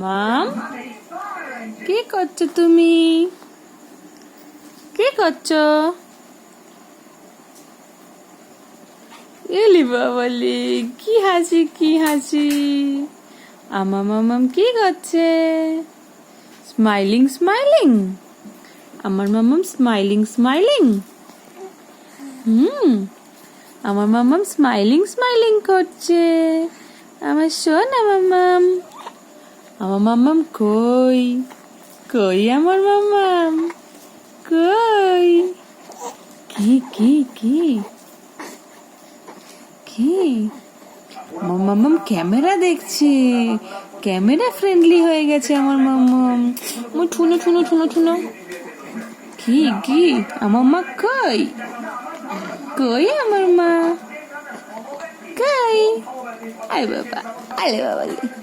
মাম, কি করছো তুমি? কি করছো? এলি বাবালি, কি হাসি কি হাসি! আমার মামাম কি করছে? Smiling smiling. আমার মামাম স্মাইলিং স্মাইলিং। আমার মামাম স্মাইলিং স্মাইলিং করছে। আমার সোনা মামাম। আমার মামাম কই? কই আমার মামাম? কই? কি কি কি কি? আমার মামাম ক্যামেরা দেখছে। ক্যামেরা ফ্রেন্ডলি হয়ে গেছে আমার মামাম। ঠুনো ঠুনো ঠুনো ঠুনো। কি কি? আমার মা কই? কই আমার মা? কই? আরে বাবা, আরে বাবা।